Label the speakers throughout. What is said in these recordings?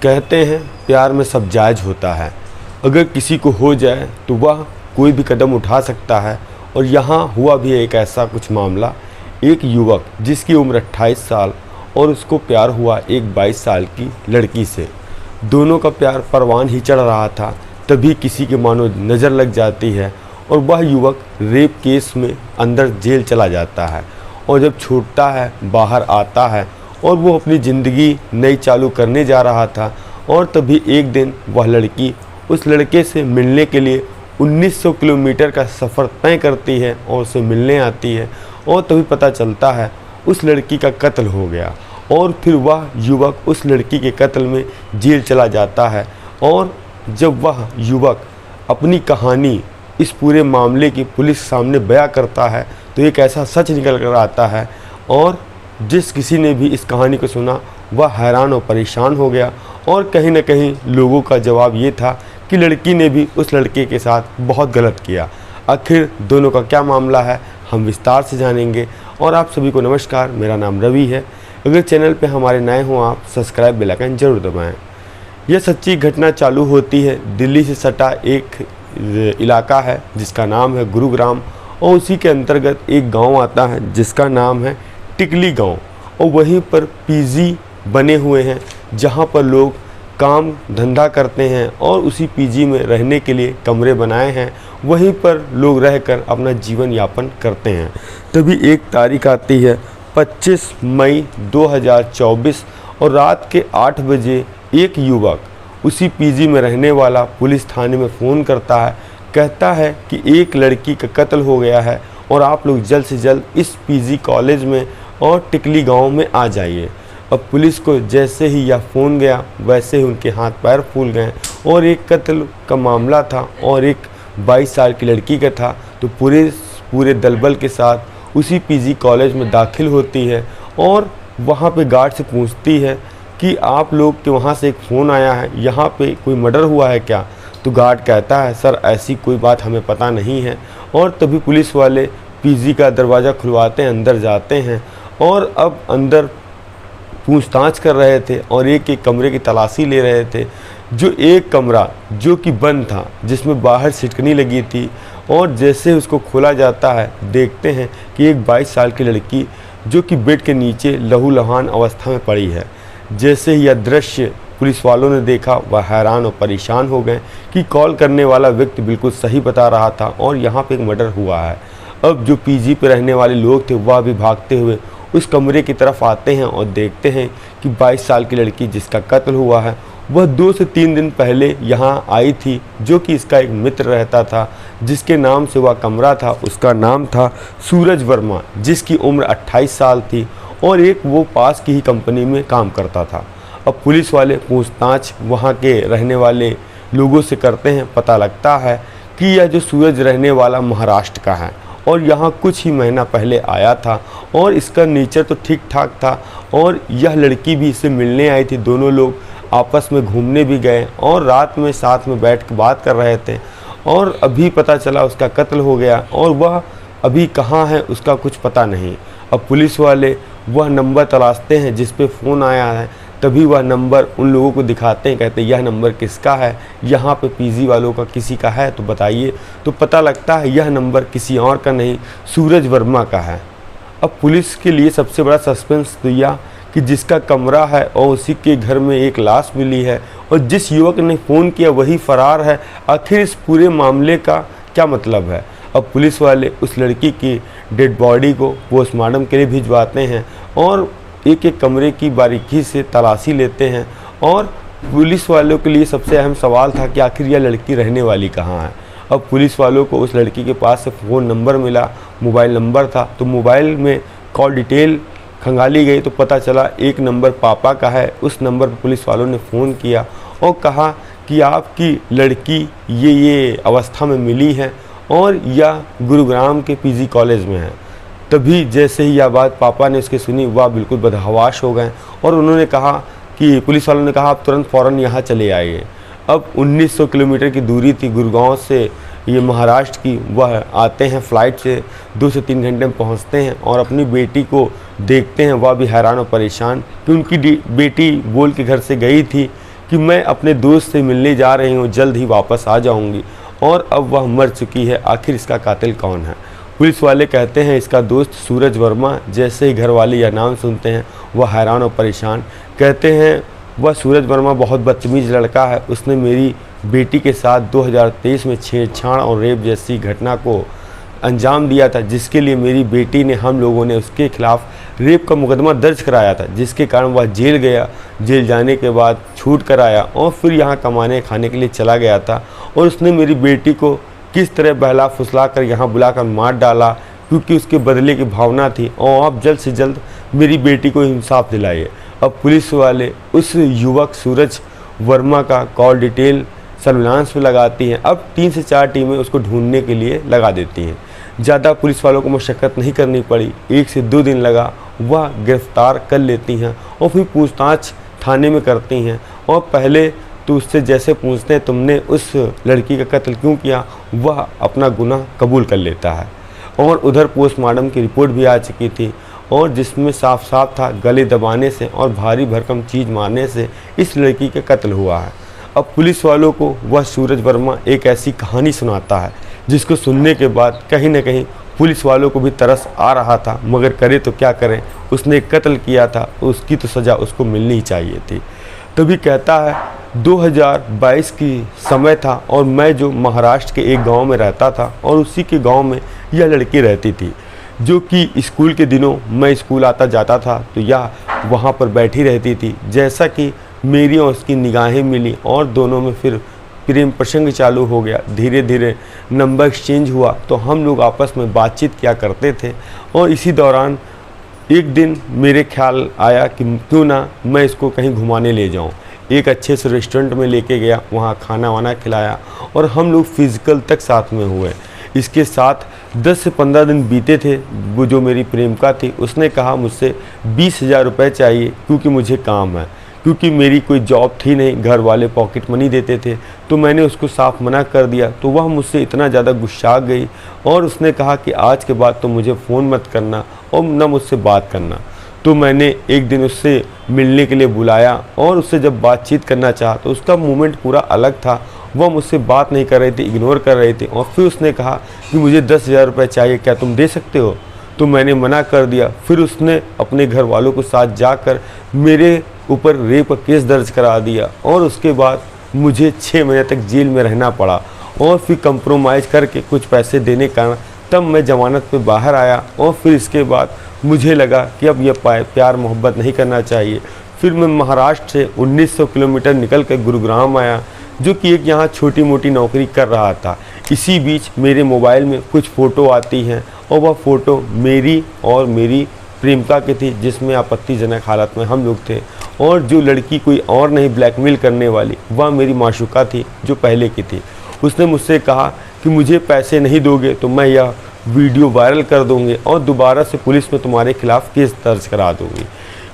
Speaker 1: कहते हैं प्यार में सब जायज़ होता है। अगर किसी को हो जाए तो वह कोई भी कदम उठा सकता है। और यहाँ हुआ भी एक ऐसा कुछ मामला। एक युवक जिसकी उम्र 28 साल और उसको प्यार हुआ एक 22 साल की लड़की से। दोनों का प्यार परवान ही चढ़ रहा था, तभी किसी के मानो नज़र लग जाती है और वह युवक रेप केस में अंदर जेल चला जाता है। और जब छूटता है, बाहर आता है और वो अपनी ज़िंदगी नई चालू करने जा रहा था। और तभी एक दिन वह लड़की उस लड़के से मिलने के लिए 1900 किलोमीटर का सफ़र तय करती है और उसे मिलने आती है। और तभी पता चलता है उस लड़की का कत्ल हो गया। और फिर वह युवक उस लड़की के कत्ल में जेल चला जाता है। और जब वह युवक अपनी कहानी इस पूरे मामले की पुलिस सामने बयां करता है तो एक ऐसा सच निकल कर आता है। और जिस किसी ने भी इस कहानी को सुना वह हैरान और परेशान हो गया। और कहीं न कहीं लोगों का जवाब ये था कि लड़की ने भी उस लड़के के साथ बहुत गलत किया। आखिर दोनों का क्या मामला है, हम विस्तार से जानेंगे। और आप सभी को नमस्कार, मेरा नाम रवि है। अगर चैनल पे हमारे नए हों आप सब्सक्राइब बेल आइकन जरूर दबाएं। यह सच्ची घटना चालू होती है दिल्ली से सटा एक इलाका है जिसका नाम है गुरुग्राम। और उसी के अंतर्गत एक गांव आता है जिसका नाम है टिकली गांव। और वहीं पर पीजी बने हुए हैं जहां पर लोग काम धंधा करते हैं और उसी पीजी में रहने के लिए कमरे बनाए हैं। वहीं पर लोग रहकर अपना जीवन यापन करते हैं। तभी एक तारीख आती है 25 मई 2024 और रात के 8 बजे एक युवक उसी पीजी में रहने वाला पुलिस थाने में फ़ोन करता है। कहता है कि एक लड़की का कत्ल हो गया है और आप लोग जल्द से जल्द इस पीजी कॉलेज में और टिकली गांव में आ जाइए। अब पुलिस को जैसे ही यह फ़ोन गया वैसे ही उनके हाथ पैर फूल गए। और एक कत्ल का मामला था और एक 22 साल की लड़की का था। तो पूरे दलबल के साथ उसी पीजी कॉलेज में दाखिल होती है और वहाँ पे गार्ड से पूछती है कि आप लोग के वहाँ से एक फ़ोन आया है, यहाँ पे कोई मर्डर हुआ है क्या? तो गार्ड कहता है सर ऐसी कोई बात हमें पता नहीं है। और तभी पुलिस वाले पीजी का दरवाज़ा खुलवाते हैं, अंदर जाते हैं और अब अंदर पूछताछ कर रहे थे और एक एक कमरे की तलाशी ले रहे थे। जो एक कमरा जो कि बंद था, जिसमें बाहर सिटकनी लगी थी, और जैसे उसको खोला जाता है देखते हैं कि एक 22 साल की लड़की जो कि बेड के नीचे लहूलुहान अवस्था में पड़ी है। जैसे ही यह दृश्य पुलिस वालों ने देखा वह हैरान और परेशान हो गए कि कॉल करने वाला व्यक्ति बिल्कुल सही बता रहा था और यहाँ पे एक मर्डर हुआ है। अब जो पीजी पे रहने वाले लोग थे वह भी भागते हुए उस कमरे की तरफ आते हैं और देखते हैं कि 22 साल की लड़की जिसका कत्ल हुआ है वह 2 से 3 दिन पहले यहाँ आई थी। जो कि इसका एक मित्र रहता था जिसके नाम से वह कमरा था, उसका नाम था सूरज वर्मा, जिसकी उम्र 28 साल थी और एक वो पास की ही कंपनी में काम करता था। अब पुलिस वाले पूछताछ वहाँ के रहने वाले लोगों से करते हैं। पता लगता है कि यह जो सूरज रहने वाला महाराष्ट्र का है और यहाँ कुछ ही महीना पहले आया था और इसका नेचर तो ठीक ठाक था और यह लड़की भी इससे मिलने आई थी। दोनों लोग आपस में घूमने भी गए और रात में साथ में बैठ के बात कर रहे थे। और अभी पता चला उसका कत्ल हो गया और वह अभी कहाँ है उसका कुछ पता नहीं। अब पुलिस वाले वह नंबर तलाशते हैं जिस पे फ़ोन आया है। तभी वह नंबर उन लोगों को दिखाते हैं, कहते हैं यह नंबर किसका है, यहाँ पे पीजी वालों का किसी का है तो बताइए। तो पता लगता है यह नंबर किसी और का नहीं, सूरज वर्मा का है। अब पुलिस के लिए सबसे बड़ा सस्पेंस तो यह कि जिसका कमरा है और उसी के घर में एक लाश मिली है और जिस युवक ने फ़ोन किया वही फ़रार है। आखिर इस पूरे मामले का क्या मतलब है? अब पुलिस वाले उस लड़की की डेड बॉडी को पोस्टमार्टम के लिए भिजवाते हैं और एक एक कमरे की बारीकी से तलाशी लेते हैं। और पुलिस वालों के लिए सबसे अहम सवाल था कि आखिर यह लड़की रहने वाली कहाँ है। अब पुलिस वालों को उस लड़की के पास से फ़ोन नंबर मिला, मोबाइल नंबर था, तो मोबाइल में कॉल डिटेल खंगाली गई तो पता चला एक नंबर पापा का है। उस नंबर पर पुलिस वालों ने फ़ोन किया और कहा कि आपकी लड़की ये अवस्था में मिली है और यह गुरुग्राम के पीजी कॉलेज में है। तभी जैसे ही यह बात पापा ने उसके सुनी वह बिल्कुल बदहवाश हो गए और उन्होंने कहा कि पुलिस वालों ने कहा आप तुरंत फ़ौरन यहाँ चले आइए। अब 1900 किलोमीटर की दूरी थी गुड़गांव से ये महाराष्ट्र की। वह आते हैं फ़्लाइट से 2 से 3 घंटे में पहुँचते हैं और अपनी बेटी को देखते हैं। वह भी हैरान और परेशान कि उनकी बेटी बोल के घर से गई थी कि मैं अपने दोस्त से मिलने जा रही हूँ, जल्द ही वापस आ जाऊँगी और अब वह मर चुकी है। आखिर इसका कातिल कौन है? पुलिस वाले कहते हैं इसका दोस्त सूरज वर्मा। जैसे ही घर वाले यह नाम सुनते हैं वह हैरान और परेशान। कहते हैं वह सूरज वर्मा बहुत बदतमीज़ लड़का है। उसने मेरी बेटी के साथ 2023 में छेड़छाड़ और रेप जैसी घटना को अंजाम दिया था, जिसके लिए मेरी बेटी ने हम लोगों ने उसके खिलाफ रेप का मुकदमा दर्ज कराया था, जिसके कारण वह जेल गया। जेल जाने के बाद छूट कर आया और फिर यहाँ कमाने खाने के लिए चला गया था और उसने मेरी बेटी को किस तरह बहला फुसला कर यहाँ बुलाकर मार डाला, क्योंकि उसके बदले की भावना थी। और आप जल्द से जल्द मेरी बेटी को इंसाफ दिलाइए। अब पुलिस वाले उस युवक सूरज वर्मा का कॉल डिटेल सर्विलांस में लगाती हैं। अब 3 से 4 टीमें उसको ढूंढने के लिए लगा देती हैं। ज़्यादा पुलिस वालों को मशक्क़त नहीं करनी पड़ी, 1 से 2 दिन लगा। वह गिरफ्तार कर लेती हैं और फिर पूछताछ थाने में करती हैं। और पहले तो उससे जैसे पूछते हैं तुमने उस लड़की का कत्ल क्यों किया, वह अपना गुनाह कबूल कर लेता है। और उधर पोस्टमार्टम की रिपोर्ट भी आ चुकी थी और जिसमें साफ साफ था गले दबाने से और भारी भरकम चीज़ मारने से इस लड़की का कत्ल हुआ है। अब पुलिस वालों को वह सूरज वर्मा एक ऐसी कहानी सुनाता है जिसको सुनने के बाद कहीं न कहीं पुलिस वालों को भी तरस आ रहा था, मगर करे तो क्या करें, उसने कत्ल किया था, उसकी तो सज़ा उसको मिलनी ही चाहिए थी। तभी कहता है 2022 की समय था और मैं जो महाराष्ट्र के एक गांव में रहता था और उसी के गांव में यह लड़की रहती थी, जो कि स्कूल के दिनों मैं स्कूल आता जाता था तो यह वहाँ पर बैठी रहती थी। जैसा कि मेरी और उसकी निगाहें मिली और दोनों में फिर प्रेम प्रसंग चालू हो गया। धीरे धीरे नंबर एक्सचेंज हुआ तो हम लोग आपस में बातचीत किया करते थे और इसी दौरान एक दिन मेरे ख्याल आया कि क्यों ना मैं इसको कहीं घुमाने ले जाऊं। एक अच्छे से रेस्टोरेंट में लेके गया, वहाँ खाना वाना खिलाया और हम लोग फिज़िकल तक साथ में हुए। इसके साथ 10 से 15 दिन बीते थे। वो जो मेरी प्रेमिका थी उसने कहा मुझसे 20,000 रुपये चाहिए क्योंकि मुझे काम है, क्योंकि मेरी कोई जॉब थी नहीं, घर वाले पॉकेट मनी देते थे। तो मैंने उसको साफ मना कर दिया तो वह मुझसे इतना ज़्यादा गुस्सा गई और उसने कहा कि आज के बाद तो मुझे फ़ोन मत करना और न मुझसे बात करना। तो मैंने एक दिन उससे मिलने के लिए बुलाया और उससे जब बातचीत करना चाहा तो उसका मूवमेंट पूरा अलग था। वह मुझसे बात नहीं कर रही थी, इग्नोर कर रही थी और फिर उसने कहा कि मुझे 10,000 रुपये चाहिए, क्या तुम दे सकते हो? तो मैंने मना कर दिया। फिर उसने अपने घर वालों के साथ जाकर मेरे ऊपर रेप का केस दर्ज करा दिया और उसके बाद मुझे 6 महीने तक जेल में रहना पड़ा और फिर कंप्रोमाइज़ करके कुछ पैसे देने के कारण तब मैं ज़मानत पे बाहर आया। और फिर इसके बाद मुझे लगा कि अब यह प्यार मोहब्बत नहीं करना चाहिए। फिर मैं महाराष्ट्र से 1900 किलोमीटर निकल कर गुरुग्राम आया, जो कि एक यहाँ छोटी मोटी नौकरी कर रहा था। इसी बीच मेरे मोबाइल में कुछ फ़ोटो आती हैं और वह फ़ोटो मेरी और मेरी प्रेमिका की थी, जिसमें आपत्तिजनक हालत में हम लोग थे। और जो लड़की कोई और नहीं ब्लैकमेल करने वाली, वह मेरी माशूका थी जो पहले की थी। उसने मुझसे कहा कि मुझे पैसे नहीं दोगे तो मैं यह वीडियो वायरल कर दूँगी और दोबारा से पुलिस में तुम्हारे खिलाफ़ केस दर्ज करा दूँगी।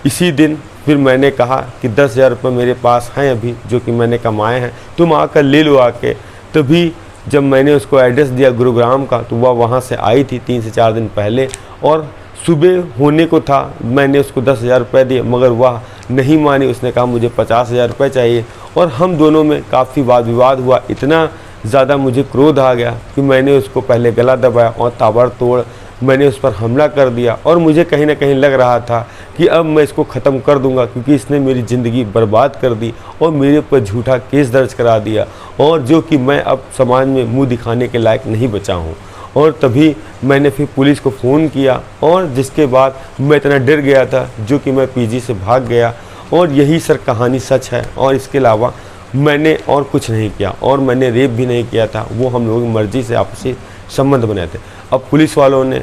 Speaker 1: इसी दिन फिर मैंने कहा कि 10,000 रुपये मेरे पास हैं अभी, जो कि मैंने कमाए हैं, तुम आकर ले लो आके। तभी जब मैंने उसको एड्रेस दिया गुरुग्राम का तो वह वहाँ से आई थी 3 से 4 दिन पहले और सुबह होने को था। मैंने उसको 10,000 रुपये दिए मगर वह नहीं मानी। उसने कहा मुझे 50,000 रुपये चाहिए और हम दोनों में काफ़ी वाद विवाद हुआ। इतना ज़्यादा मुझे क्रोध आ गया कि मैंने उसको पहले गला दबाया और ताबड़तोड़ मैंने उस पर हमला कर दिया। और मुझे कहीं ना कहीं लग रहा था कि अब मैं इसको ख़त्म कर दूंगा, क्योंकि इसने मेरी ज़िंदगी बर्बाद कर दी और मेरे ऊपर झूठा केस दर्ज करा दिया और जो कि मैं अब समाज में मुंह दिखाने के लायक नहीं बचा हूँ। और तभी मैंने फिर पुलिस को फ़ोन किया और जिसके बाद मैं इतना डर गया था जो कि मैं पीजी से भाग गया। और यही सर कहानी सच है और इसके अलावा मैंने और कुछ नहीं किया और मैंने रेप भी नहीं किया था। वो हम लोगों की मर्ज़ी से आपसी संबंध बनाए थे। अब पुलिस वालों ने,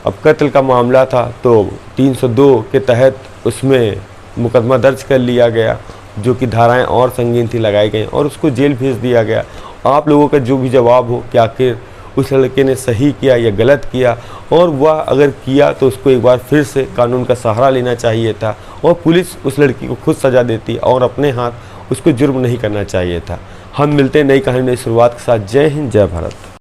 Speaker 1: अब कत्ल का मामला था तो 302 के तहत उसमें मुकदमा दर्ज कर लिया गया, जो कि धाराएं और संगीन थी लगाई गई और उसको जेल भेज दिया गया। आप लोगों का जो भी जवाब हो कि आखिर उस लड़के ने सही किया या गलत किया, और वह अगर किया तो उसको एक बार फिर से कानून का सहारा लेना चाहिए था और पुलिस उस लड़की को खुद सज़ा देती और अपने हाथ उसको जुर्म नहीं करना चाहिए था। हम मिलते हैं नई कहानी नई शुरुआत के साथ। जय हिंद, जय भारत।